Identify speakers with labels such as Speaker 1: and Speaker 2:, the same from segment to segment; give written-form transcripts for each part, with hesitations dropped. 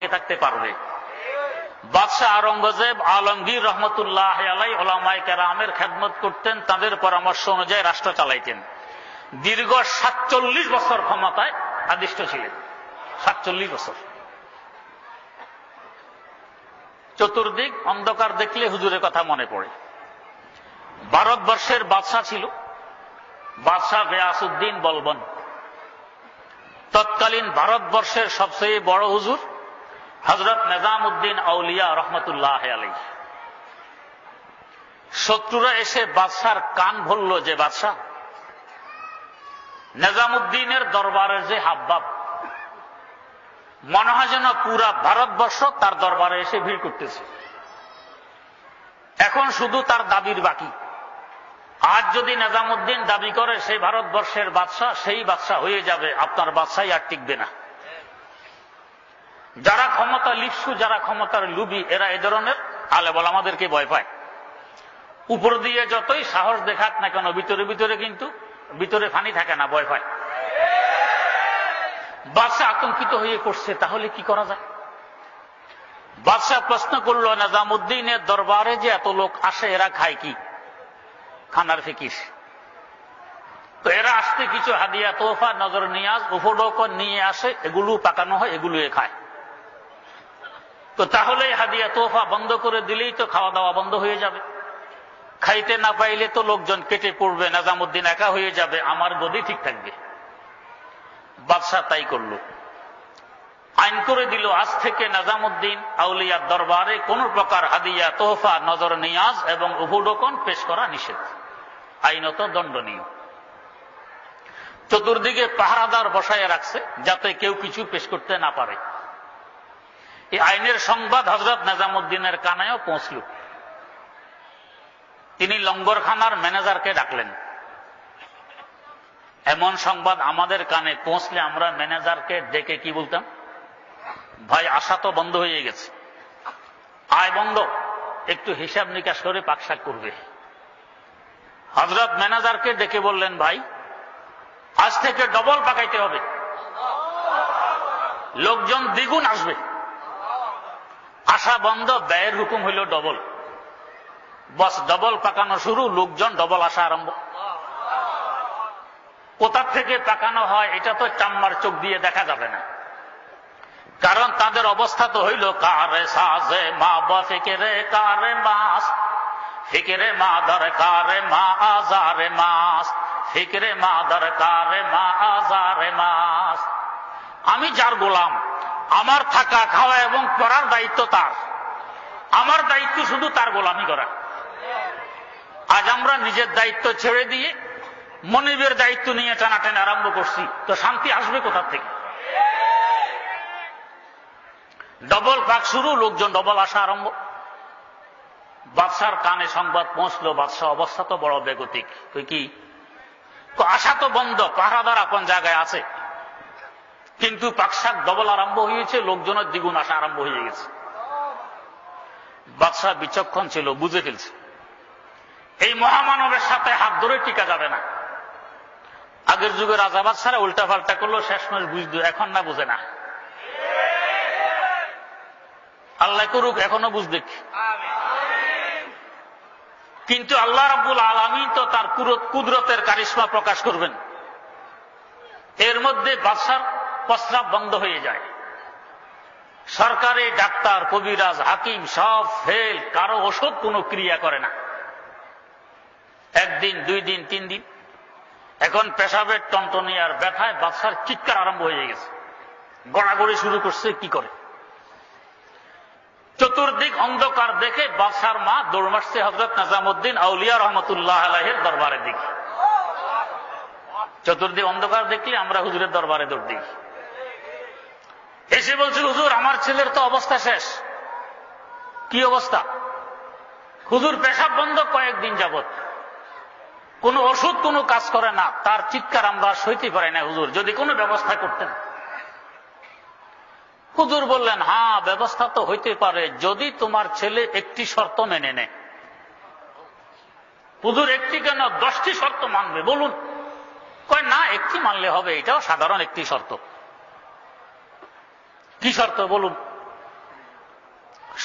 Speaker 1: টিকে থাকতে পারবে? বাদশাহ আওরঙ্গজেব আলমগীর রহমতুল্লাহ আলাই ওলামায়ে কেরামের খেদমত করতেন, তাদের পরামর্শ অনুযায়ী রাষ্ট্র চালাইতেন। দীর্ঘ 47 বছর ক্ষমতায় আদিষ্ট ছিলেন। 47 বছর। চতুর্দিক অন্ধকার দেখলে হুজুরের কথা মনে পড়ে। ভারতবর্ষের বাদশাহ ছিল বাদশাহ গিয়াসউদ্দিন বলবন। তৎকালীন ভারতবর্ষের সবচেয়ে বড় হুজুর হযরত নিজামউদ্দিন আউলিয়া রহমতুল্লাহ আলাইহি। শত্রুরা এসে বাদশার কান ভরল যে বাদশাহ, নিজামউদ্দিনের দরবারের যে হাবভাব, মনে হয় যেন পুরা ভারতবর্ষ তার দরবারে এসে ভিড় করতেছে। এখন শুধু তার দাবির বাকি। আজ যদি নিজামউদ্দিন দাবি করে সেই ভারতবর্ষের বাদশাহ, সেই বাদশাহ হয়ে যাবে, আপনার বাদশাহই আর টিকবে না। যারা ক্ষমতা লিপ্সু, যারা ক্ষমতার লুবি, এরা এ ধরনের আলেম ওলামাদেরকে ভয় পায়। উপর দিয়ে যতই সাহস দেখাক না কেন, ভিতরে ভিতরে কিন্তু ভিতরে ফানি থাকে না, ভয় পায়। বাদশাহ আতঙ্কিত হয়ে পড়ছে, তাহলে কি করা যায়? বাদশাহ প্রশ্ন করল, নিজামউদ্দিনের দরবারে যে এত লোক আসে, এরা খায় কি? খানার ফিকির। তো এরা আসতে কিছু হাদিয়া, তোহফা, নজর নিয়াজ, উপঢৌকন নিয়ে আসে, এগুলো পাকানো হয়, এগুলো খায়। তো তাহলে হাদিয়া তোহফা বন্ধ করে দিলেই তো খাওয়া দাওয়া বন্ধ হয়ে যাবে। খাইতে না পাইলে তো লোকজন কেটে পড়বে, নিজামউদ্দিন একা হয়ে যাবে, আমার গদি ঠিক থাকবে। বাদশাহ তাই করল, আইন করে দিল, আজ থেকে নিজামউদ্দিন আউলিয়ার দরবারে কোন প্রকার হাদিয়া, তোহফা, নজর নিয়াজ এবং উপঢৌকন পেশ করা নিষেধ, আইনত দণ্ডনীয়। চতুর্দিকে পাহারাদার বসায় রাখছে যাতে কেউ কিছু পেশ করতে না পারে। এই আইনের সংবাদ হযরত নিজামউদ্দিনের কানেও পৌঁছল। তিনি লঙ্গরখানার ম্যানেজারকে ডাকলেন। এমন সংবাদ আমাদের কানে পৌঁছলে আমরা ম্যানেজারকে ডেকে কি বলতাম? ভাই, আশা তো বন্ধ হয়ে গেছে, আয় বন্ধ, একটু হিসাব নিকাশ করে পাকশাক করবে। হযরত ম্যানেজারকে ডেকে বললেন, ভাই, আজ থেকে ডবল পাকাইতে হবে, লোকজন দ্বিগুণ আসবে। আশা বন্ধ, ব্যয়ের হুকুম হইল ডবল। বস, ডবল পাকানো শুরু, লোকজন ডবল আসা আরম্ভ। কোথা থেকে পাকানো হয় এটা তো চাম্মার চোখ দিয়ে দেখা যাবে না, কারণ তাদের অবস্থা তো হইল কারে সাজে মা বা ফিকেরে কারে মাস, ফিকেরে মা দরকারে মা আজারে মাস, ফিকেরে মা দরকারে মা আজারে মাস। আমি যার গোলাম, আমার থাকা, খাওয়া এবং পড়ার দায়িত্ব তার, আমার দায়িত্ব শুধু তার গোলামি করা। আজ আমরা নিজের দায়িত্ব ছেড়ে দিয়ে মনিবের দায়িত্ব নিয়ে টানাটানি আরম্ভ করছি, তো শান্তি আসবে কোথা থেকে? ডবল পাক শুরু, লোকজন ডবল আসা আরম্ভ। বাদশার কানে সংবাদ পৌঁছলো, বাদশাহ অবস্থা তো বড় বেগতিক। কি আশা তো বন্ধ, পাহারাদার আপন জায়গায় আছে, কিন্তু পাকশাক ডবল আরম্ভ হয়েছে, লোকজনের দ্বিগুণ আসা আরম্ভ হয়ে গেছে। বাদশাহ বিচক্ষণ ছিল, বুঝে ফেলছে এই মহামানবের সাথে হাত ধরে টিকা যাবে না। আগের যুগে রাজা বাদশারা উল্টা পাল্টা করলো, শেষমেশ বুঝতো, এখন না বুঝে না। আল্লাহ করুক এখনো বুঝবে, কিন্তু আল্লাহ রাব্বুল আলামিন তো তার কুদরতের কারিশমা প্রকাশ করবেন। এর মধ্যে বাদশার প্রস্রাব বন্ধ হয়ে যায়। সরকারি ডাক্তার, কবিরাজ, হাকিম সব ফেল, কারো ওষুধ কোনো ক্রিয়া করে না। একদিন, 2 দিন, 3 দিন, এখন পেশাবের টনটনি আর ব্যথায় বাদশার চিৎকার আরম্ভ হয়ে গেছে, গড়াগড়ি শুরু করছে। কি করে? চতুর্দিক অন্ধকার দেখে বাদশার মা দৌড় মারছে হযরত নিজামউদ্দিন আউলিয়া রহমতুল্লাহ আলাইহির দরবারের দিকে। চতুর্দিক অন্ধকার দেখলে আমরা হুজুরের দরবারে দৌড় দিই। এসে বলছে, হুজুর, আমার ছেলের তো অবস্থা শেষ। কি অবস্থা? হুজুর, পেশাব বন্ধ কয়েকদিন যাবত, কোন ওষুধ কোনো কাজ করে না, তার চিৎকার আমরা সইতে পারি না। হুজুর, যদি কোনো ব্যবস্থা করতেন। হুজুর বললেন, হ্যাঁ, ব্যবস্থা তো হইতে পারে যদি তোমার ছেলে একটি শর্ত মেনে নেয়। হুজুর, একটি কেন, 10টি শর্ত মানবে, বলুন। কয়, না, একটি মানলে হবে, এটাও সাধারণ একটি শর্ত। কি শর্ত বলুন?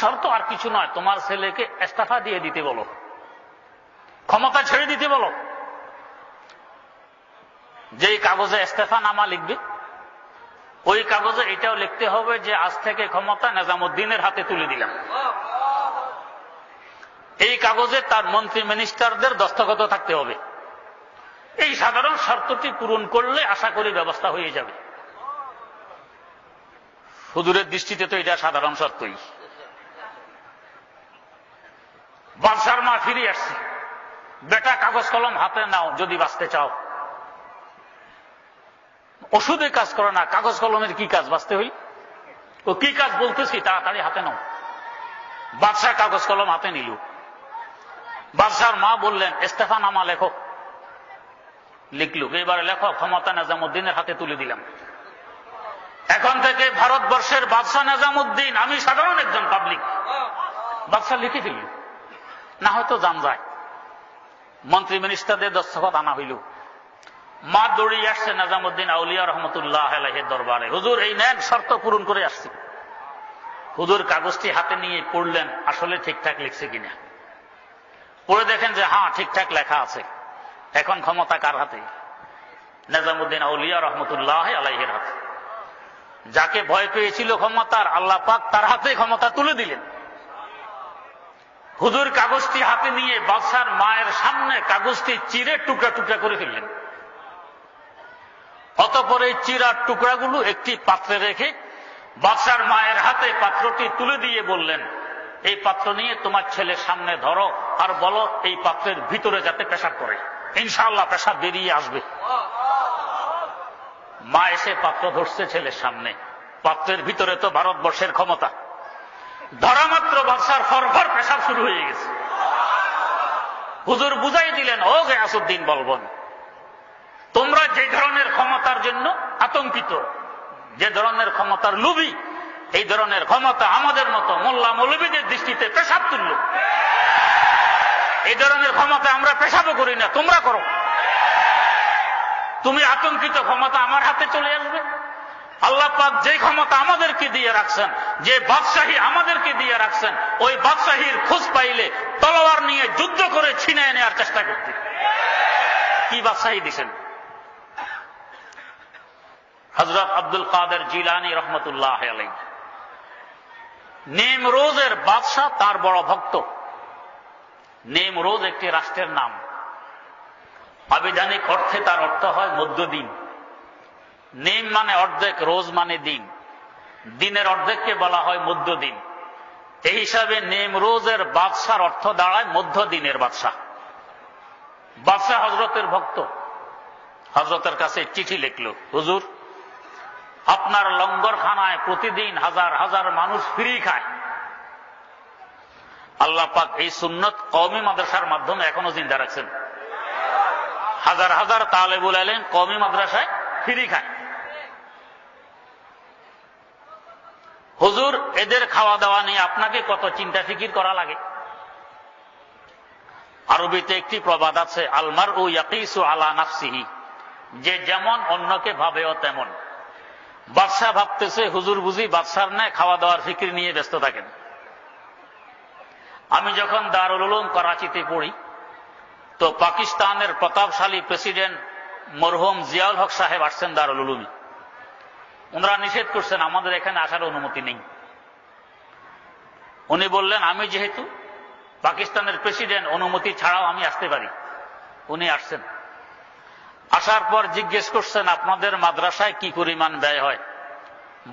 Speaker 1: শর্ত আর কিছু নয়, তোমার ছেলেকে ইস্তফা দিয়ে দিতে বলো, ক্ষমতা ছেড়ে দিতে বলো। যেই কাগজে ইস্তফা নামা লিখবে ওই কাগজে এটাও লিখতে হবে যে আজ থেকে ক্ষমতা নিজামুদ্দিনের হাতে তুলে দিলাম। এই কাগজে তার মন্ত্রী মিনিস্টারদের দস্তখত থাকতে হবে। এই সাধারণ শর্তটি পূরণ করলে আশা করি ব্যবস্থা হয়ে যাবে। হুজুরের দৃষ্টিতে তো এটা সাধারণ শর্তই। বাদশার মা ফিরে আসছে, বেটা কাগজ কলম হাতে নাও যদি বাঁচতে চাও। ওষুধে কাজ করে না, কাগজ কলমের কি কাজ, বাঁচতে হইল। ও কি কাজ বলতেছি, তাড়াতাড়ি হাতে নাও। বাদশাহ কাগজ কলম হাতে নিল। বাদশার মা বললেন ইস্তফা নামা লেখো। লিখলু, এবারে লেখো ক্ষমতা নিজামুদ্দিনের হাতে তুলে দিলাম। এখন থেকে ভারতবর্ষের বাদশাহ নিজামুদ্দিন, আমি সাধারণ একজন পাবলিক। বাদশাহ লিখে ফেলল, না হয়তো জান যায়। মন্ত্রী মিনিস্টারদের দস্তখত আনা হইল। মা দৌড়িয়ে আসছে নিজামুদ্দিন আউলিয়া রহমতুল্লাহ আলাইহির দরবারে। হুজুর এই নেন, শর্ত পূরণ করে আসছে। হুজুর কাগজটি হাতে নিয়ে পড়লেন, আসলে ঠিকঠাক লিখছে কিনা। পড়ে দেখেন যে হ্যাঁ ঠিকঠাক লেখা আছে। এখন ক্ষমতা কার হাতে? নিজামুদ্দিন আউলিয়া রহমতুল্লাহ আলাইহির হাতে। যাকে ভয় পেয়েছিল ক্ষমতার, আল্লাহ পাক তার হাতে ক্ষমতা তুলে দিলেন। হুজুর কাগজটি হাতে নিয়ে বাদশার মায়ের সামনে কাগজটি চিরে টুকরা টুকরা করে ফেললেন। অতঃপর এই চিরার টুকরাগুলো একটি পাত্রে রেখে বাদশার মায়ের হাতে পাত্রটি তুলে দিয়ে বললেন, এই পাত্র নিয়ে তোমার ছেলের সামনে ধরো আর বলো এই পাত্রের ভিতরে যাতে পেশাব করে, ইনশাআল্লাহ পেশাব বেরিয়ে আসবে। মা এসে পাত্র ধরছে ছেলের সামনে, পাত্রের ভিতরে তো ভারতবর্ষের ক্ষমতা। ধরা মাত্র বাদশার ফরফর পেশাব শুরু হয়ে গেছে। হুজুর বুঝাই দিলেন, ও গিয়াসউদ্দিন বলবন, তোমরা যে ধরনের ক্ষমতার জন্য আতঙ্কিত, যে ধরনের ক্ষমতার লোভী, এই ধরনের ক্ষমতা আমাদের মতো মোল্লা মৌলবীদের দৃষ্টিতে পেশাব তুলল। এই ধরনের ক্ষমতা আমরা পেশাবও করি না, তোমরা করো। তুমি আতঙ্কিত, ক্ষমতা আমার হাতে চলে আসবে। আল্লাহ পাক যে ক্ষমতা আমাদেরকে দিয়ে রাখছেন, যে বাদশাহী আমাদেরকে দিয়ে রাখছেন, ওই বাদশাহীর খোঁজ পাইলে তলোয়ার নিয়ে যুদ্ধ করে ছিনিয়ে নেওয়ার চেষ্টা করতে। কি বাদশাহী দিছেন? হযরত আব্দুল কাদের জিলানী রহমতুল্লাহ আলাইহি, নেমরোজের বাদশাহ তার বড় ভক্ত। নেমরোজ একটি রাষ্ট্রের নাম। আবিধানিক অর্থে তার অর্থ হয় মধ্যদিন। নেম মানে অর্ধেক, রোজ মানে দিন। দিনের অর্ধেককে বলা হয় মধ্যদিন। এই হিসাবে নেমরোজের বাদশার অর্থ দাঁড়ায় মধ্যদিনের বাদশাহ। বাদশাহ হযরতের ভক্ত। হযরতের কাছে চিঠি লিখল, হুজুর আপনার লঙ্গরখানায় প্রতিদিন হাজার হাজার মানুষ ফ্রি খায়। আল্লাহ পাক এই সুন্নত কওমি মাদ্রাসার মাধ্যমে এখনো জিন্দা রাখছেন। হাজার হাজার তালেবুল ইলম কওমি মাদ্রাসায় ফ্রি খায়। হুজুর এদের খাওয়া দাওয়া নিয়ে আপনাকে কত চিন্তা ফিকির করা লাগে। আরবিতে একটি প্রবাদ আছে, আলমারউ ইয়াকিসু আলা নাফসিহি, যে যেমন অন্যকে ভাবেও তেমন। বাদশাহ ভাবতেছে হুজুর বুঝি বাদশার ন্যায় খাওয়া দাওয়ার ফিকির নিয়ে ব্যস্ত থাকেন। আমি যখন দারুল উলুম করাচিতে পড়ি, তো পাকিস্তানের প্রতাপশালী প্রেসিডেন্ট মরহুম জিয়াউল হক সাহেব আসছেন দারুল উলুমে। ওনারা নিষেধ করছেন, আমাদের এখানে আসার অনুমতি নেই। উনি বললেন, আমি যেহেতু পাকিস্তানের প্রেসিডেন্ট, অনুমতি ছাড়াও আমি আসতে পারি। উনি আসছেন। আসার পর জিজ্ঞেস করছেন, আপনাদের মাদ্রাসায় কি পরিমাণ ব্যয় হয়?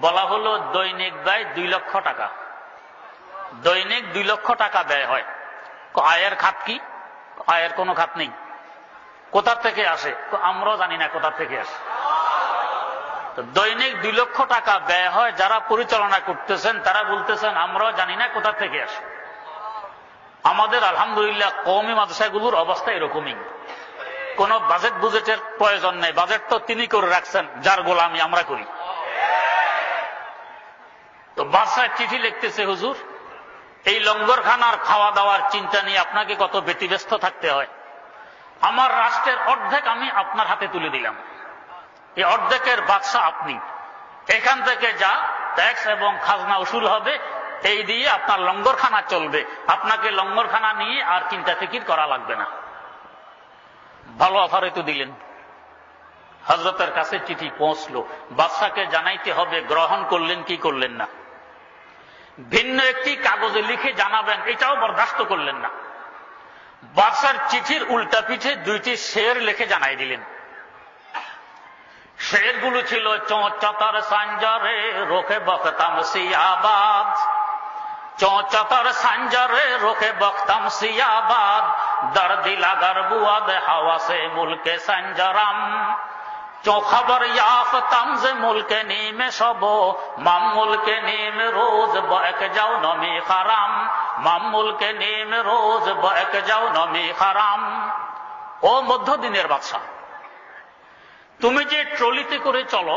Speaker 1: বলা হলো দৈনিক ব্যয় 2 লক্ষ টাকা। দৈনিক 2 লক্ষ টাকা ব্যয় হয়। আয়ের খাত কি? আয়ের কোনো খাত নেই। কোথা থেকে আসে? আমরাও জানি না কোথা থেকে আসে। তো দৈনিক 2 লক্ষ টাকা ব্যয় হয়। যারা পরিচালনা করতেছেন তারা বলতেছেন আমরাও জানি না কোথা থেকে আসে। আমাদের আলহামদুলিল্লাহ কওমি মাদ্রাসাগুলোর অবস্থা এরকমই। কোন বাজেট বুজেটের প্রয়োজন নেই। বাজেট তো তিনি করে রাখছেন, যার গোলামি আমরা করি। তো বাদশাহ চিঠি লিখতেছে, হুজুর এই লঙ্গরখানার খাওয়া দাওয়ার চিন্তা নিয়ে আপনাকে কত ব্যতিব্যস্ত থাকতে হয়। আমার রাষ্ট্রের অর্ধেক আমি আপনার হাতে তুলে দিলাম। এই অর্ধেকের বাদশাহ আপনি। এখান থেকে যা ট্যাক্স এবং খাজনা উসুল হবে এই দিয়ে আপনার লঙ্গরখানা চলবে, আপনাকে লঙ্গরখানা নিয়ে আর চিন্তা ফিকির করা লাগবে না। ভালো অফারে তো দিলেন, হযরতের কাছে চিঠি পৌঁছলো, বাদশাকে জানাইতে হবে, গ্রহণ করলেন কি করলেন না। ভিন্ন একটি কাগজে লিখে জানাবেন, এটাও বরদাস্ত করলেন না। বাদশার চিঠির উল্টা পিঠে দুইটি শের লিখে জানাই দিলেন। শেরগুলো ছিল, চৌচতার সাঞ্জারে রোখে বখতাম সিয়াবাদ, চৌচতার সাঞ্জারে রোখে বখতাম সিয়াবাদ, দর্দি লাগার বুয়াদ হাওয়া সে মুলকে সঞ্জরাম, চো খবর ইয়াফতাম যে মুলকে নিমে সব, মাম মুলকে নিমে রোজ বক যাও নমি খারাম, মাম মুলকে নিমে রোজ বক যাও নমি খারাম। ও মধ্যদিনের বাদশা, তুমি যে ট্রলিতে করে চলো,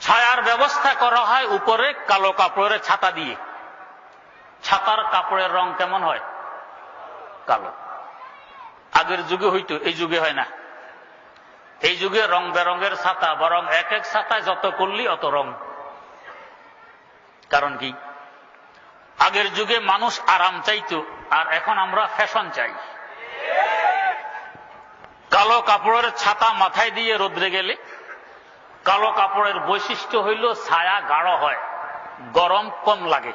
Speaker 1: ছায়ার ব্যবস্থা করা হয় উপরে কালো কাপড়ের ছাতা দিয়ে। ছাতার কাপড়ের রং কেমন হয়? কালো। আগের যুগে হইতো, এই যুগে হয় না। এই যুগে রং বেরঙের ছাতা, বরং এক এক ছাতায় যত করলি অত রং। কারণ কি? আগের যুগে মানুষ আরাম চাইতো, আর এখন আমরা ফ্যাশন চাই। কালো কাপড়ের ছাতা মাথায় দিয়ে রোদ্রে গেলে, কালো কাপড়ের বৈশিষ্ট্য হইল ছায়া গাঢ় হয়, গরম কম লাগে।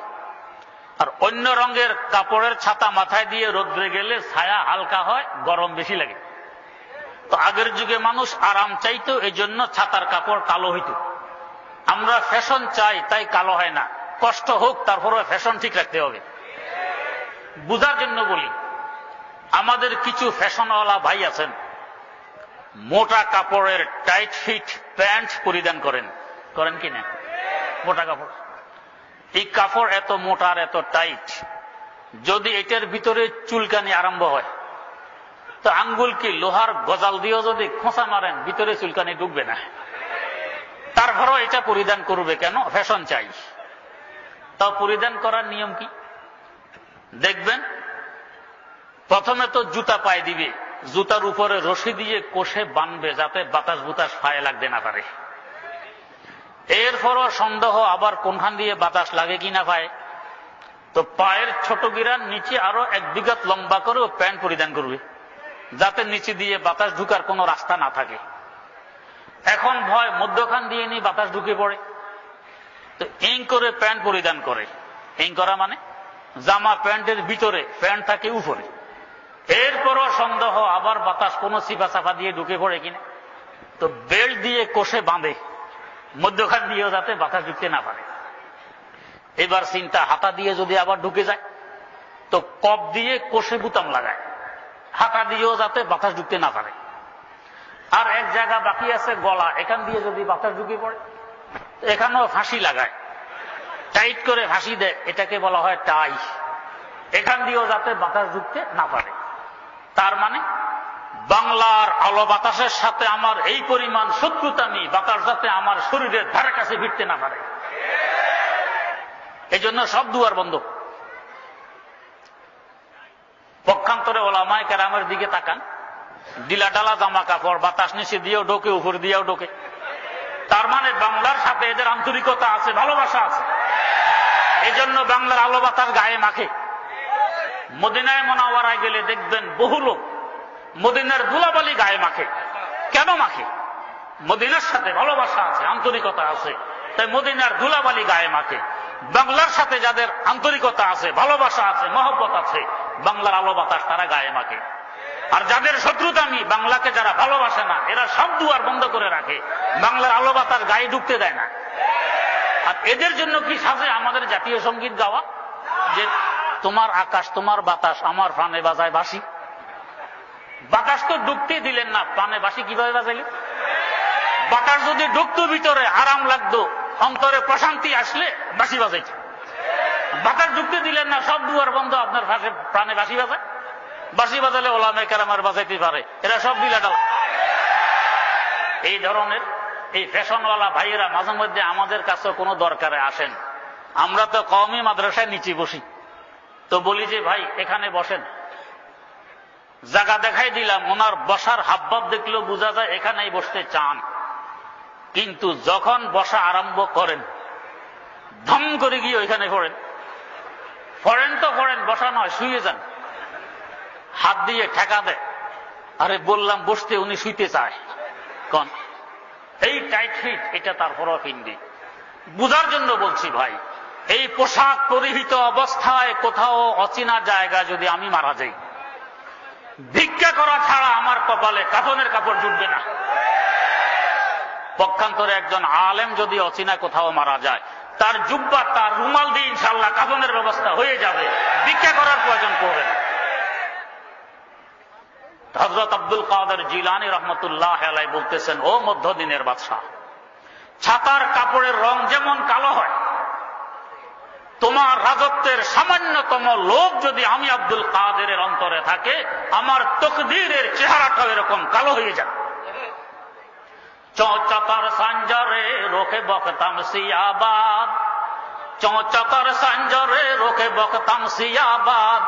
Speaker 1: আর অন্য রঙের কাপড়ের ছাতা মাথায় দিয়ে রোদ্রে গেলে ছায়া হালকা হয়, গরম বেশি লাগে। তো আগের যুগে মানুষ আরাম চাইতো, এই জন্য ছাতার কাপড় কালো হইত। আমরা ফ্যাশন চাই, তাই কালো হয় না। কষ্ট হোক, তারপরে ফ্যাশন ঠিক রাখতে হবে। বুঝার জন্য বলি, আমাদের কিছু ফ্যাশনওয়ালা ভাই আছেন, মোটা কাপড়ের টাইট ফিট প্যান্ট পরিধান করেন, করেন কিনা? মোটা কাপড়, এই কাপড় এত মোটা আর এত টাইট, যদি এটার ভিতরে চুলকানি আরম্ভ হয়, তো আঙ্গুল কি লোহার গজাল দিয়েও যদি খোঁচা মারেন, ভিতরে চুলকানি ঢুকবে না। তারপরও এটা পরিধান করবে কেন? ফ্যাশন চাই। তাও পরিধান করার নিয়ম কি দেখবেন? প্রথমে তো জুতা পায়ে দিবে, জুতার উপরে রশি দিয়ে কোষে বাঁধবে, যাতে বাতাস বুতাস পায়ে লাগতে না পারে। এরপরও সন্দেহ আবার কোনখান দিয়ে বাতাস লাগে কিনা পায়ে, তো পায়ের ছোট গিরার নিচে আরো 1 বিঘত লম্বা করে প্যান্ট পরিধান করবে, যাতে নিচে দিয়ে বাতাস ঢুকার কোনো রাস্তা না থাকে। এখন ভয় মধ্যখান দিয়ে নিয়ে বাতাস ঢুকে পড়ে, তো ইং করে প্যান্ট পরিধান করে। ইং করা মানে জামা প্যান্টের ভিতরে, প্যান্ট থাকে উপরে। এরপরও সন্দেহ আবার বাতাস কোনো চিপা চাপা দিয়ে ঢুকে পড়ে কিনা, তো বেল্ট দিয়ে কোষে বাঁধে, মধ্যখান দিয়েও যাতে বাতাস ঢুকতে না পারে। এবার চিন্তা, হাতা দিয়ে যদি আবার ঢুকে যায়, তো কপ দিয়ে কোষে বুতাম লাগায়, হাতা দিয়েও যাতে বাতাস ঢুকতে না পারে। আর এক জায়গা বাকি আছে গলা, এখান দিয়ে যদি বাতাস ঢুকে পড়ে, এখানেও ফাঁসি লাগায়, টাইট করে ফাঁসি দেয়, এটাকে বলা হয় টাই। এখান দিয়েও যাতে বাতাস ঢুকতে না পারে। তার মানে বাংলার আলো বাতাসের সাথে আমার এই পরিমাণ শত্রুতামি, বাতাস যাতে আমার শরীরের ধারে কাছে ফিরতে না পারে। এই জন্য সব দুয়ার বন্ধ। পক্ষান্তরে ওলামায়ে কেরামের দিকে তাকান, ডিলা ডালা জামা কাপড়, বাতাস নিচে দিয়েও ঢোকে, উপর দিয়েও ঢোকে। তার মানে বাংলার সাথে এদের আন্তরিকতা আছে, ভালোবাসা আছে। এই জন্য বাংলার আলো বাতাস গায়ে মাখে। মদিনায় মুনাওয়ারায় গেলে দেখবেন বহু লোক মদিনার ধুলাবালি গায়ে মাখে। কেন মাখে? মদিনার সাথে ভালোবাসা আছে, আন্তরিকতা আছে, তাই মদিনার ধুলাবালি গায়ে মাখে। বাংলার সাথে যাদের আন্তরিকতা আছে, ভালোবাসা আছে, মহব্বত আছে, বাংলার আলো বাতাস তারা গায়ে মাখে। আর যাদের শত্রুতামি, বাংলাকে যারা ভালোবাসে না, এরা সব দুয়ার বন্ধ করে রাখে, বাংলার আলো বাতাস গায়ে ঢুকতে দেয় না। আর এদের জন্য কি সাজে আমাদের জাতীয় সঙ্গীত গাওয়া, যে তোমার আকাশ তোমার বাতাস আমার প্রাণে বাজায় বাঁশি। বাতাস তো ঢুকতে দিলেন না, প্রাণে বাঁশি কিভাবে বাজাইলেন? বাতাস যদি ঢুকতো ভিতরে, আরাম লাগতো, অন্তরে প্রশান্তি আসলে বাঁশি বাজাইছে। বাতাস ঢুকতে দিলেন না, সব দুয়ার বন্ধ, আপনার প্রাণে বাঁশি বাজায়। বাঁশি বাজালে ওলামায়ে কেরামের বাজাইতে পারে, এরা সব বিলাটালা। এই ধরনের এই ফ্যাশনওয়ালা ভাইয়েরা মাঝে মধ্যে আমাদের কাছে কোনো দরকারে আসেন। আমরা তো কওমি মাদ্রাসায় নিচে বসি, তো বলি যে ভাই এখানে বসেন, জায়গা দেখাই দিলাম। ওনার বসার হাবভাব দেখলেও বোঝা যায় এখানেই বসতে চান, কিন্তু যখন বসা আরম্ভ করেন, ধম করে গিয়ে ওইখানে পড়েন। পড়েন তো পড়েন, বসা নয়, শুয়ে যান। হাত দিয়ে ঠেকা দেয়। আরে বললাম বসতে, উনি শুইতে চায়। কোন এই টাইট ফিট, এটা তারপরও পিন্ডি। বুঝার জন্য বলছি ভাই, এই পোশাক পরিহিত অবস্থায় কোথাও অচেনা জায়গা যদি আমি মারা যাই, ভিক্ষা করা ছাড়া আমার কপালে কাফনের কাপড় জুটবে না। পক্ষান্তরে একজন আলেম যদি অচেনা কোথাও মারা যায়, তার জুব্বা, তার রুমাল দিয়ে ইনশাআল্লাহ কাফনের ব্যবস্থা হয়ে যাবে, ভিক্ষা করার প্রয়োজন পড়বে না। হযরত আব্দুল কাদের জিলানী রহমতুল্লাহ আলাইহি বলতেছেন, ও মধ্যদিনের বাদশাহ, ছাতার কাপড়ের রং যেমন কালো হয়, তোমার রাজত্বের সামান্যতম লোভ যদি আমি আব্দুল কাদেরের অন্তরে থাকে, আমার তকদীরের চেহারাটাও এরকম কালো হয়ে যায়। চৌচতার সাঞ্জরে রোকে বকতাম সিয়াবাদ, চৌচতার সাঞ্জরে রোকে বকতাম সিয়াবাদ,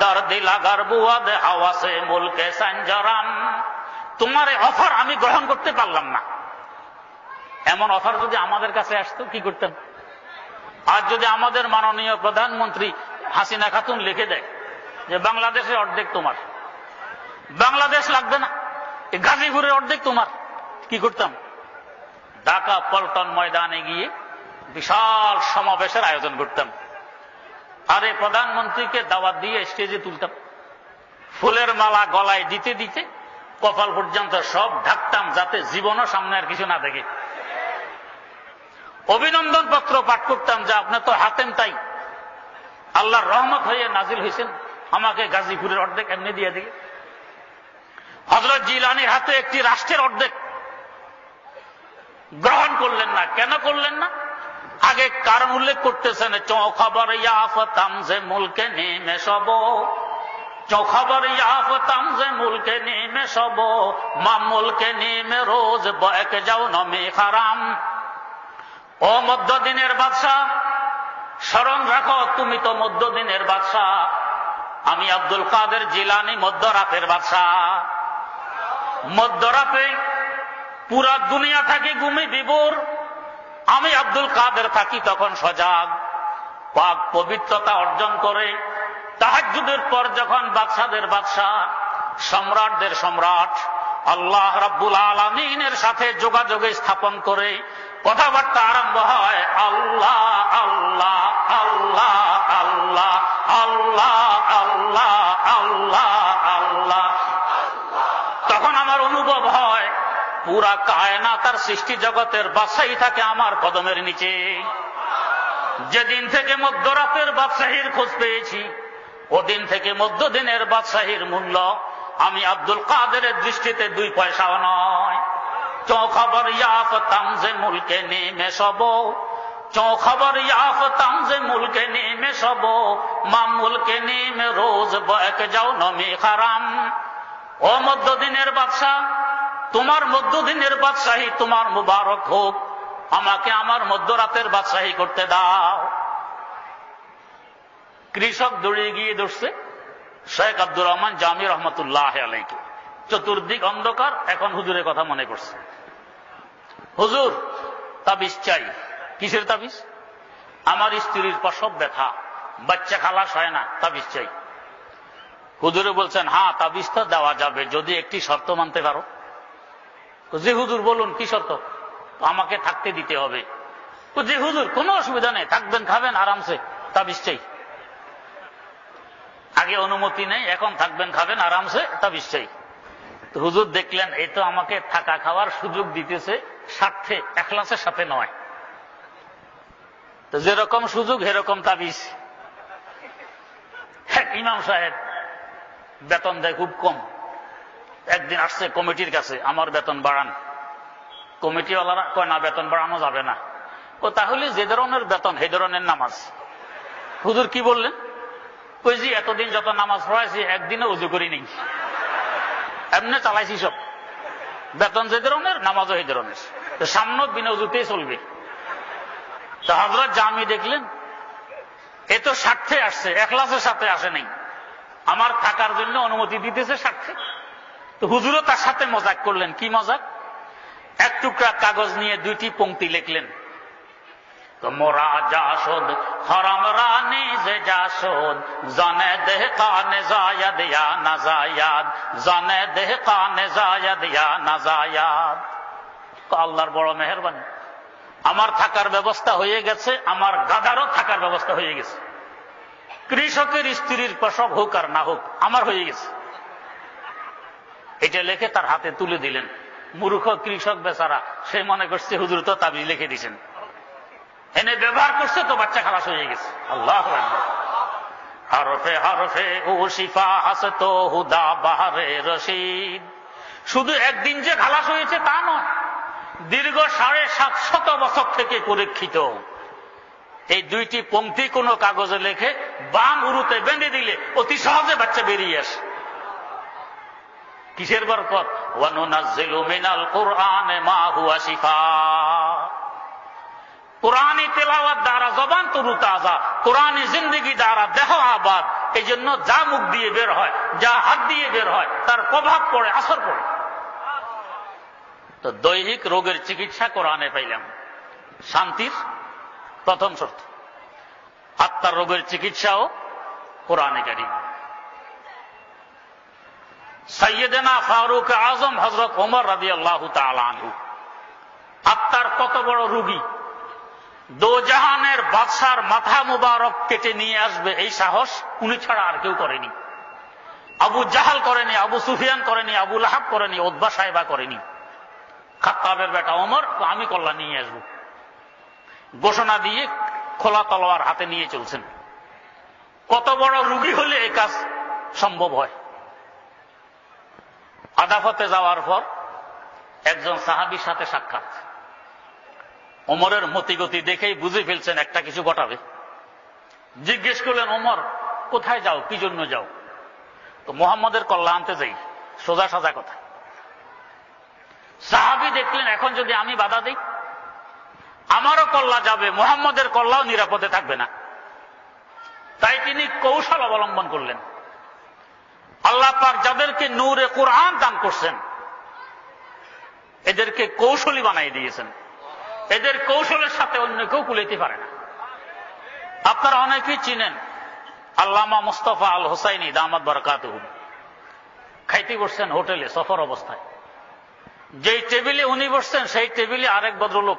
Speaker 1: দর্দি লাগার বুয়াদ হাওয়াসে মুলকে সঞ্জরাম। তোমার অফার আমি গ্রহণ করতে পারলাম না। এমন অফার যদি আমাদের কাছে আসতো কি করতাম? আজ যদি আমাদের মাননীয় প্রধানমন্ত্রী হাসিনা খাতুন লিখে দেয় যে বাংলাদেশের অর্ধেক তোমার, বাংলাদেশ লাগবে না, গাজীপুরের অর্ধেক তোমার, কি করতাম? ঢাকা পল্টন ময়দানে গিয়ে বিশাল সমাবেশের আয়োজন করতাম। আরে প্রধানমন্ত্রীকে দাওয়াত দিয়ে স্টেজে তুলতাম, ফুলের মালা গলায় দিতে দিতে কপাল পর্যন্ত সব ঢাকতাম, যাতে জীবনও সামনে আর কিছু না দেখে। অভিনন্দন পত্র পাঠ করতাম যে আপনি তো হাতেম তাই, আল্লাহর রহমত হয়ে নাজিল হয়েছেন, আমাকে গাজীপুরের অর্ধেক এমনি দিয়ে দিলে। হযরত জিলানীর হাতে একটি রাষ্ট্রের অর্ধেক গ্রহণ করলেন না। কেন করলেন না? আগে কারণ উল্লেখ করতেছেন, চৌখবর ইয়াফতাম যে মুলকে নেমে সব, চৌখবর ইয়াফতাম যে মুলকে নেমে সব, মা মুলকে নেমে রোজ বয়কে যাও নমে হারাম। ও মধ্যদিনের বাদশাহ, স্মরণ রাখো তুমি তো মধ্যদিনের বাদশাহ, আমি আব্দুল কাদের জিলানী মধ্যরাতের বাদশাহ। মধ্যরাতে পুরা দুনিয়া থাকি ঘুমে বিভোর, আমি আব্দুল কাদের থাকি তখন সজাগ। পাক পবিত্রতা অর্জন করে তাহাজ্জুদের পর যখন বাদশাদের বাদশাহ, সম্রাটদের সম্রাট আল্লাহ রাব্বুল আলামিনের সাথে যোগাযোগ স্থাপন করে কথাবার্তা আরম্ভ হয়, আল্লাহ আল্লাহ আল্লাহ আল্লাহ আল্লাহ আল্লাহ আল্লাহ আল্লাহ, তখন আমার অনুভব হয় পুরা কায়নাত আর সৃষ্টি জগতের বাদশাহী থাকে আমার কদমের নিচে। যেদিন থেকে মধ্যরাতের বাদশাহীর খোঁজ পেয়েছি, ওদিন থেকে মধ্যদিনের বাদশাহীর মূল্য আমি আব্দুল কাদেরের দৃষ্টিতে 2 পয়সাও নয়। চৌখবর ইয়াফতাম যে মুলকে নেমে সব, চৌখবর ইয়াফতাম যে মুলকে নেমে সব, মা মুলকে নেমে রোজ বয়ক যাও নমি হারাম। ও মধ্যদিনের বাদশাহ, তোমার মধ্যদিনের বাদশাহী তোমার মুবারক হোক, আমাকে আমার মধ্যরাতের বাদশাহী করতে দাও। কৃষক দৌড়ে গিয়ে ধরছে শেখ আব্দুর রহমান জামি রহমতুল্লাহ আলাইহি। চতুর্দিক অন্ধকার, এখন হুজুরের কথা মনে করছে। হুজুর তাবিজ চাই। কিসের তাবিজ? আমার স্ত্রীর প্রসব ব্যথা, বাচ্চা খালাস হয় না, তাবিজ চাই। হুজুরে বলছেন, হ্যাঁ তাবিজ তো দেওয়া যাবে যদি একটি শর্ত মানতে পারো। জি হুজুর বলুন কি শর্ত? আমাকে থাকতে দিতে হবে। জি হুজুর কোনো অসুবিধা নেই, থাকবেন খাবেন আরামসে, তাবিজ চাই। আগে অনুমতি নেই, এখন থাকবেন খাবেন আরামসে, তাবিজ চাই। তো হুজুর দেখলেন এই তো আমাকে থাকা খাওয়ার সুযোগ দিতেছে স্বার্থে, এখলাসের সাথে নয়। তো যেরকম সুযোগ সেরকম তাবিজ। ইমাম সাহেব বেতন দেয় খুব কম। একদিন আসছে কমিটির কাছে, আমার বেতন বাড়ান। কমিটিওয়ালারা কয় না, বেতন বাড়ানো যাবে না। ও তাহলে যে ধরনের বেতন সেই ধরনের নামাজ। হুজুর কি বললেন? কই জি এতদিন যত নামাজ পড়াইছি একদিনে উজু করি নেই, এমনি চালাইছি সব। বেতন যে ধরনের নামাজও সেই ধরনের, সামনে বিনা উজুতেই চলবে। তো হযরত জামি দেখলেন এ তো স্বার্থে আসছে, এখলাসের সাথে আসে নাই, আমার থাকার জন্য অনুমতি দিতেছে স্বার্থে। তো হুজুরও তার সাথে মজাক করলেন। কি মজাক? এক টুকরা কাগজ নিয়ে 2টি পংক্তি লিখলেন, তো মোরা জাসদ হরম রানী যে জাসদ জানে দেহ কানে জায়াদ ইয়া না জায়াদ, জানে দেহ কানে জায়াদ ইয়া না জায়াদ। আল্লাহর বড় মেহেরবানি, আমার থাকার ব্যবস্থা হয়ে গেছে, আমার গাদারও থাকার ব্যবস্থা হয়ে গেছে। কৃষকের স্ত্রীর প্রসব হোক আর না হোক আমার হয়ে গেছে। এটা লিখে তার হাতে তুলে দিলেন। মূর্খ কৃষক বেচারা, সে মনে করছে হুজুর তো তাবিজ লিখে দিয়েছেন, এনে ব্যবহার করছে তো বাচ্চা খালাস হয়ে গেছে। আল্লাহু আকবার। হরফে হরফে ও শিফা হাসতো হুদা বাহারে রশিদ। শুধু একদিন যে খালাস হয়েছে তা নয়, দীর্ঘ 750 বছর থেকে পরীক্ষিত। এই দুইটি পংক্তি কোন কাগজে লিখে বাম উরুতে বেঁধে দিলে অতি সহজে বাচ্চা বেরিয়ে আসে। কিসের বরকত? ওয়া নুনাজ্জিলু মিনাল কুরআনে মা হুয়া শিফা। কোরআনী তেলাওয়াত দ্বারা জবান তরুতাজা, কোরআনী জিন্দেগি দ্বারা দেহ আবাদ। এই জন্য যা মুখ দিয়ে বের হয়, যা হাত দিয়ে বের হয়, তার প্রভাব পড়ে, আসর পড়ে। তো দৈহিক রোগের চিকিৎসা কোরআনে পাইলাম, শান্তির প্রথম শর্ত। আত্মার রোগের চিকিৎসাও কোরআনে কারীম। সাইয়েদেনা ফারুক আজম হযরত ওমর রাদিয়াল্লাহু তাআলা আনহু আত্মার কত বড় রোগী, দোজাহানের বাদশার মাথা মুবারক কেটে নিয়ে আসবে এই সাহস উনি ছাড়া আর কেউ করেনি। আবু জাহাল করেনি, আবু সুফিয়ান করেনি, আবু লাহাব করেনি, উতবা সাহেবা করেনি। খাত্তাবের বেটা ওমর, আমি কল্লা নিয়ে আসবো ঘোষণা দিয়ে খোলা তলোয়ার হাতে নিয়ে চলছেন। কত বড় রোগী হলে এই কাজ সম্ভব হয়। আদাফতে যাওয়ার পর একজন সাহাবীর সাথে সাক্ষাৎ। ওমরের মতিগতি দেখেই বুঝে ফেলছেন একটা কিছু ঘটাবে। জিজ্ঞেস করলেন, ওমর কোথায় যাও, কি জন্য যাও? তো মুহাম্মদের কল্লা আনতে যাই, সোজা সাজা কথা। সাহাবী দেখলেন এখন যদি আমি বাধা দিই আমারও কল্লা যাবে, মুহাম্মদের কল্লাও নিরাপদে থাকবে না। তাই তিনি কৌশল অবলম্বন করলেন। আল্লাহ পাক যাদেরকে নূরে কুরআন দান করছেন এদেরকে কৌশলী বানাই দিয়েছেন। এদের কৌশলের সাথে অন্য কেউ কুলাইতে পারে না। আপনারা অনেকেই চিনেন আল্লামা মুস্তাফা আল হোসাইনি দামাত বারাকাতুহু। খাইতে বসছেন হোটেলে সফর অবস্থায়, যেই টেবিলে উনি বসছেন সেই টেবিলে আরেক ভদ্রলোক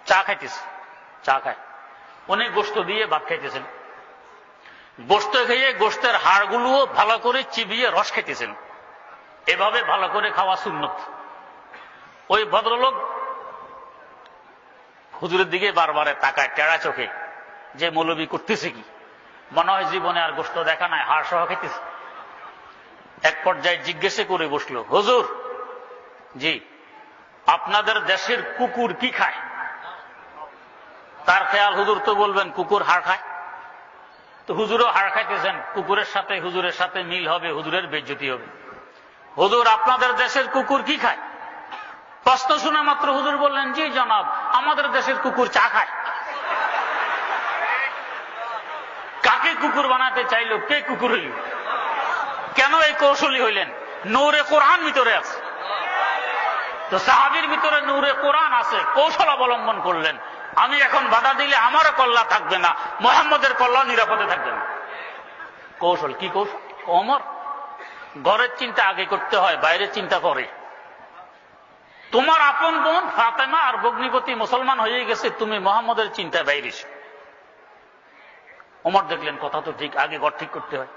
Speaker 1: চা খাইতেছে, চা খায়। উনি গোশত দিয়ে ভাত খাইতেছেন। গোশত খেয়ে গোশতের হাড়গুলোও ভালো করে চিবিয়ে রস খাইতেছেন। এভাবে ভালো করে খাওয়া সুন্নত। ওই ভদ্রলোক হুজুরের দিকে বারবারে তাকায় টেরা চোখে, যে মৌলবি করতেছে কি, মনে হয় জীবনে আর গোশত দেখা নাই, হাড় সহ খাইতেছে। এক পর্যায়ে জিজ্ঞেসে করে বসলো, হুজুর জি আপনাদের দেশের কুকুর কি খায়? তার খেয়াল হুজুর তো বলবেন কুকুর হাড় খায়। তো হুজুরও হাড় খাইতেছেন, কুকুরের সাথে হুজুরের সাথে মিল হবে, হুজুরের বেজ্জতি হবে। হুজুর আপনাদের দেশের কুকুর কি খায়? প্রশ্ন শুনে মাত্র হুজুর বললেন, জি জনাব আমাদের দেশের কুকুর চা খায়। কাকে কুকুর বানাতে চাইল, কে কুকুর হইল? কেন এই কৌশলী হইলেন? নূরে কোরআন ভিতরে আছে। তো সাহাবীর ভিতরে নূরে কোরআন আছে, কৌশল অবলম্বন করলেন। আমি এখন বাধা দিলে আমারও কল্লা থাকবে না, মুহাম্মদের কল্লা নিরাপদে থাকবে না। কৌশল কি কৌশল? ওমর ঘরের চিন্তা আগে করতে হয়, বাইরের চিন্তা পরে। তোমার আপন বোন ফাতেমা আর ভগ্নিপতি মুসলমান হয়ে গেছে, তুমি মুহাম্মদের চিন্তা বাইরে। ওমর দেখলেন কথা তো ঠিক, আগে ঘর ঠিক করতে হয়।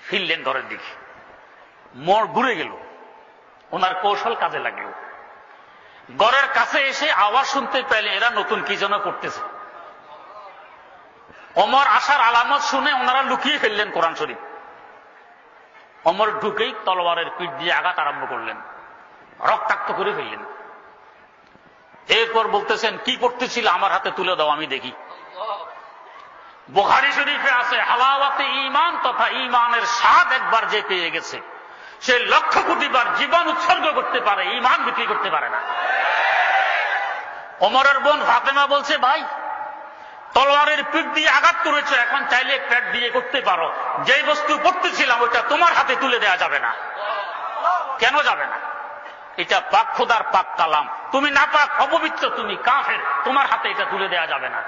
Speaker 1: ফিরলেন ঘরের দিকে, মোড় ঘুরে গেল, ওনার কৌশল কাজে লাগলো। ঘরের কাছে এসে আওয়াজ শুনতে পেলে এরা নতুন কি যেন করতেছে। ওমর আসার আলামত শুনে ওনারা লুকিয়ে ফেললেন কোরআন শরীফ। ওমর ঢুকেই তলোয়ারের পিঠ দিয়ে আঘাত আরম্ভ করলেন, রক্তাক্ত করে ফেললেন। এরপর বলতেছেন, কি করতেছিল আমার হাতে তুলে দাও আমি দেখি। বুখারী শরীফে আছে, হালাওয়াতে ঈমান তথা ঈমানের স্বাদ একবার যে পেয়ে গেছে সে লক্ষ কোটিবার জীবন উৎসর্গ করতে পারে, ঈমান বিক্রি করতে পারে না। ওমরের বোন ফাতেমা বলছে, ভাই তলোয়ারের পিঠ দিয়ে আঘাত করেছো, এখন চাইলে পেট দিয়ে করতে পারো। যেই বস্তু পড়তেছিলাম ওটা তোমার হাতে তুলে দেওয়া যাবে না। কেন যাবে না? এটা পাক খোদার পাক কালাম, তুমি না পাক, অপবিত্র, তুমি কাফের, তোমার হাতে এটা তুলে দেয়া যাবে না।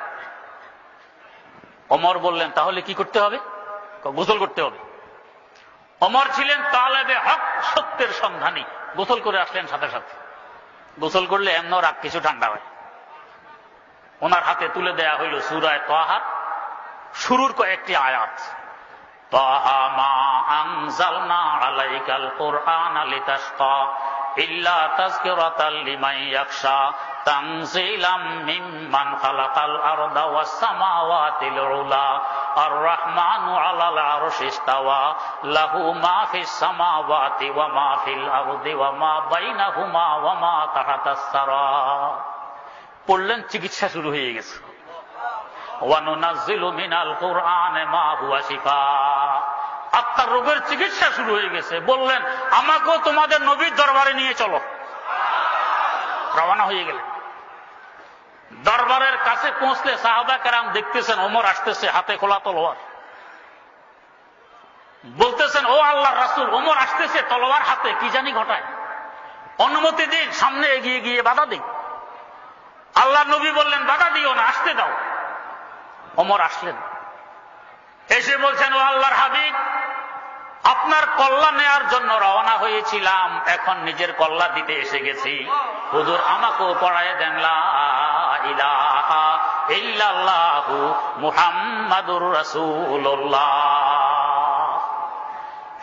Speaker 1: ওমর বললেন তাহলে কি করতে হবে? গোসল করতে হবে। ওমর ছিলেন তালেবে হক, সত্যের সন্ধানী। গোসল করে আসলেন সাথে সাথে। গোসল করলে এমন রাগ কিছু ঠান্ডা হয়। ওনার হাতে তুলে দেয়া হইল সূরা তাহা শুরুর কয়েকটি আয়াত। তাহা মা আনজালনা আলাইকাল কুরআনা লিতাশকা ইল্লা তাযকিরাতাল লিমান ইয়াখশা তানজিলাম মিম্মান খালাকাল আরদা ওয়াস সামাওয়াতিল উলা আর রহমানু আলাল আরশি ইসতাওয়া লাহু মা ফিস সামাওয়াতি ওয়া মা ফিল আরদি ওয়া মা বাইনাহুমা ওয়া মা তাহাতাস সারা। পড়লেন, চিকিৎসা শুরু হয়ে গেছে। ওয়া নুনাজ্জিলু মিনাল কুরআনি মা হুয়া শিফা, আত্মার রোগের চিকিৎসা শুরু হয়ে গেছে। বললেন আমাকেও তোমাদের নবীর দরবারে নিয়ে চলো। রওনা হয়ে গেলেন। দরবারের কাছে পৌঁছলে সাহাবা কেরাম দেখতেছেন ওমর আসতেছে, হাতে খোলা তলোয়ার। বলতেছেন ও আল্লাহর রাসূল, ওমর আসতেছে তলোয়ার হাতে, কি জানি ঘটায়, অনুমতি দিন, সামনে এগিয়ে গিয়ে বাধা দিন। আল্লাহর নবী বললেন বাধা দিও না, আসতে দাও। ওমর আসলেন, এসে বলছেন ও আল্লাহর হাবিব, আপনার কল্লা নেয়ার জন্য রওনা হয়েছিলাম, এখন নিজের কল্লা দিতে এসে গেছি। হুজুর আমাকেও পড়ায় দেন লা ইলাহা ইল্লাল্লাহু মুহাম্মাদুর রাসূলুল্লাহ।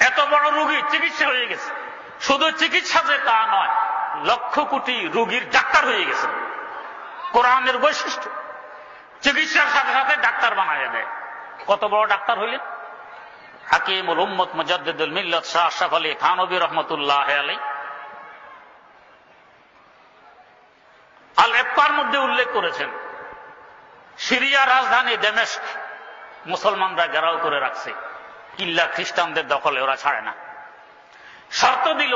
Speaker 1: এত বড় রোগী চিকিৎসা হয়ে গেছে। শুধু চিকিৎসা যে তা নয়, লক্ষ কোটি রোগীর ডাক্তার হয়ে গেছে। কোরআনের বৈশিষ্ট্য, চিকিৎসার সাথে সাথে ডাক্তার বানায় দেয়। কত বড় ডাক্তার হইলেন? হাকিমুল উম্মত মুজাদ্দিদুল মিল্লাত শাহ আশরাফ আলী থানভী রাহমাতুল্লাহ আলাইহি আল ইফতার মধ্যে উল্লেখ করেছেন, সিরিয়া রাজধানী দামেস্ক মুসলমানরা ঘেরাও করে রাখছে, কিল্লা খ্রিস্টানদের দখলে, ওরা ছাড়ে না। শর্ত দিল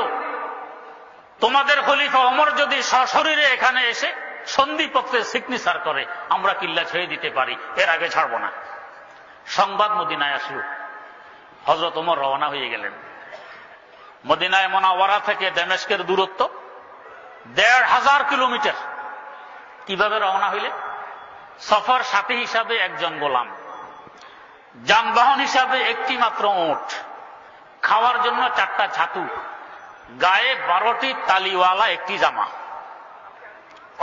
Speaker 1: তোমাদের খলিফা ওমর যদি সশরীরে এখানে এসে সন্ধিপত্রে সিগনেচার করে আমরা কিল্লা ছেড়ে দিতে পারি, এর আগে ছাড়ব না। সংবাদ মদিনায় আসলো, হযরত ওমর রওনা হয়ে গেলেন। মদিনায় মুনাওয়ারা থেকে দামেস্কের দূরত্ব ১৫০০ কিলোমিটার। কিভাবে রওনা হইলেন? সফর সাথী হিসাবে একজন গোলাম, যানবাহন হিসাবে একটি মাত্র উট, খাওয়ার জন্য 4টা ছাতু, গায়ে 12টি তালিওয়ালা একটি জামা।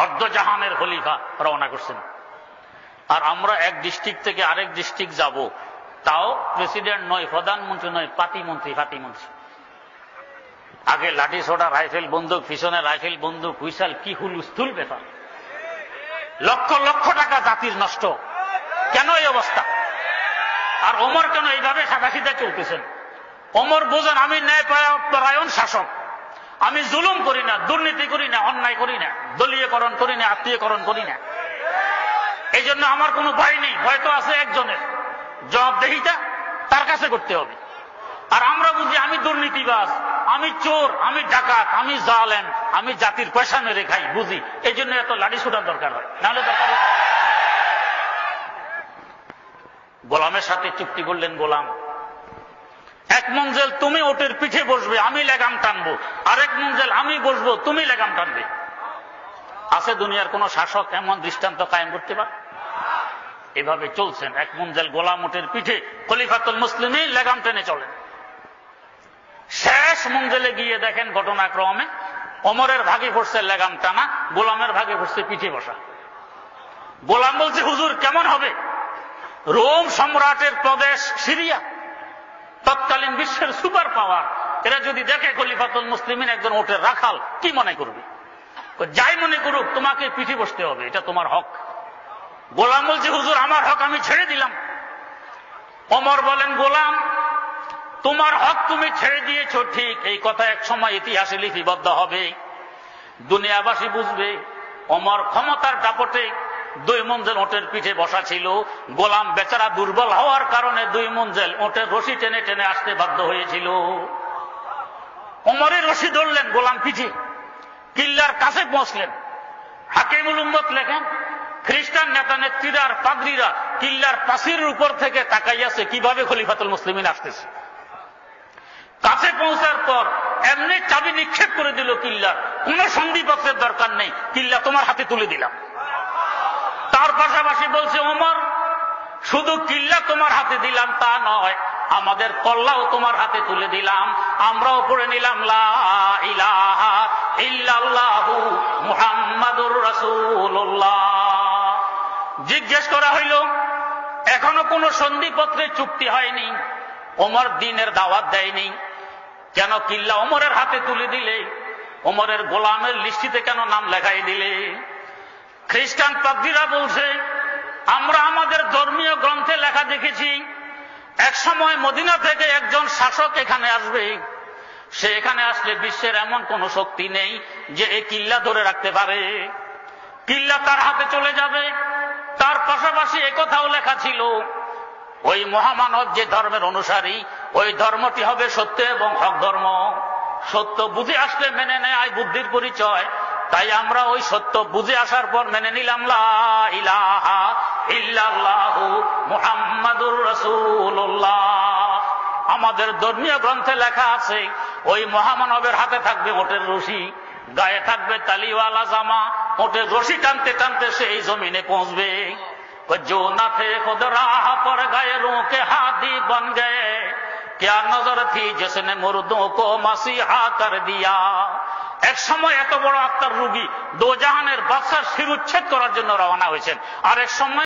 Speaker 1: অর্ধজাহানের খলিফা রওনা করছেন। আর আমরা এক ডিস্ট্রিক্ট থেকে আরেক ডিস্ট্রিক্ট যাব, তাও প্রেসিডেন্ট নয়, প্রধানমন্ত্রী নয়, ফাতিমন্ত্রী। আগে লাঠি ছোটা, রাইফেল বন্দুক, পিছনে রাইফেল বন্দুক, হুইসাল, কি হুলস্থুল ব্যাপার। লক্ষ লক্ষ টাকা জাতির নষ্ট। কেন এই অবস্থা? আর ওমর কেন এইভাবে সাদাসিধা চলতেছেন? ওমর বোঝেন আমি ন্যায়পরায়ণ শাসক, আমি জুলুম করি না, দুর্নীতি করি না, অন্যায় করি না, দলীয়করণ করি না, আত্মীয়করণ করি না। এই জন্য আমার কোনো ভয় নেই। ভয় তো আছে একজনের, জবাবদেহিতা তার কাছে করতে হবে। আর আমরা বুঝি আমি দুর্নীতিবাজ, আমি চোর, আমি ডাকাত, আমি জালেম, আমি জাতির পয়সা মেরে খাই, বুঝি। এই জন্য এত লাঠি ছোটার দরকার হয়, নাহলে দরকার হয়। গোলামের সাথে চুক্তি করলেন। গোলাম, এক মঞ্জেল তুমি ওটের পিঠে বসবে, আমি লেগাম টানবো, আরেক মঞ্জেল আমি বসবো, তুমি লেগাম টানবে। আছে দুনিয়ার কোন শাসক এমন দৃষ্টান্ত কায়েম করতে পারে? এভাবে চলছেন। এক মঞ্জেল গোলাম ওটের পিঠে, খলিফাতুল মুসলিমিন লেগাম টেনে চলেন। শেষ মঞ্জেলে গিয়ে দেখেন ঘটনাক্রমে ওমরের ভাগে পড়ছে লেগাম টানা, গোলামের ভাগে পড়ছে পিঠে বসা। গোলাম বলছে হুজুর কেমন হবে? রোম সম্রাটের প্রদেশ সিরিয়া, তৎকালীন বিশ্বের সুপার পাওয়ার, এরা যদি দেখে খলিফাতুল মুসলিমিন একজন ওটের রাখাল, কি মনে করবে? যাই মনে করুক, তোমাকে পিঠে বসতে হবে, এটা তোমার হক। গোলাম বলছে হুজুর আমার হক আমি ছেড়ে দিলাম। ওমর বলেন গোলাম তোমার হক তুমি ছেড়ে দিয়েছ ঠিক, এই কথা এক সময় ইতিহাসে লিপিবদ্ধ হবে, দুনিয়াবাসী বুঝবে। ওমর ক্ষমতার দাপটে 2 মঞ্জেল ওটের পিঠে বসা ছিল, গোলাম বেচারা দুর্বল হওয়ার কারণে 2 মঞ্জেল ওটের রশি টেনে টেনে আসতে বাধ্য হয়েছিল। ওমরের রশি ধরলেন, গোলাম পিঠে, কিল্লার কাছে পৌঁছলেন। হাকিমুল উম্মত লেখেন খ্রিস্টান নেতা নেত্রীরা আর পাদ্রীরা কিল্লার প্রাচীরের উপর থেকে তাকাইয়াছে কিভাবে খলিফাতুল মুসলিমিন আসতেছে। কাছে পৌঁছার পর এমনি চাবি নিক্ষেপ করে দিল কিল্লার, কোন সন্ধিপত্রের দরকার নেই, কিল্লা তোমার হাতে তুলে দিলাম। তার পাশাপাশি বলছে ওমর, শুধু কিল্লা তোমার হাতে দিলাম তা নয়, আমাদের কল্লাও তোমার হাতে তুলে দিলাম, আমরাও পড়ে নিলাম লা ইলাহা ইল্লাল্লাহু মুহাম্মাদুর রাসূলুল্লাহ। জিজ্ঞেস করা হইল, এখনো কোন সন্ধিপত্রে চুক্তি হয়নি, ওমর দ্বীনের দাওয়াত দেয়নি, কেন কিল্লা ওমরের হাতে তুলে দিলে? ওমরের গোলামের লিস্টিতে কেন নাম লেখাই দিলে? খ্রিস্টান পাদ্রীরা বলছে, আমরা আমাদের ধর্মীয় গ্রন্থে লেখা দেখেছি, এক সময় মদিনা থেকে একজন শাসক এখানে আসবে, সে এখানে আসলে বিশ্বের এমন কোন শক্তি নেই যে এই কিল্লা ধরে রাখতে পারে, কিল্লা তার হাতে চলে যাবে। তার পাশাপাশি একথাও লেখা ছিল, ওই মহামানব যে ধর্মের অনুসারী, ওই ধর্মটি হবে সত্য এবং হক ধর্ম। সত্য বুঝে আসলে মেনে নেয় বুদ্ধির পরিচয়, তাই আমরা ওই সত্য বুঝে আসার পর মেনে নিলাম লা ইলাহা ইল্লাল্লাহু মুহাম্মাদুর রাসূলুল্লাহ। আমাদের ধর্মীয় গ্রন্থে লেখা আছে, ওই মহামানবের হাতে থাকবে ওটের রশি, গায়ে থাকবে তালিওয়ালা জামা, ওটের রশি টানতে টানতে সে এই জমিনে পৌঁছবে। जो न थे खुद राह पर गए रूह के हादी बन गए, क्या नजर थी जिसने मुर्दों को मसीहा कर दिया। এক সময় এত বড় আত্মার রোগী দোজাহানের বাদশার শিরুচ্ছেদ করার জন্য রওনা হয়েছেন, আর এক সময়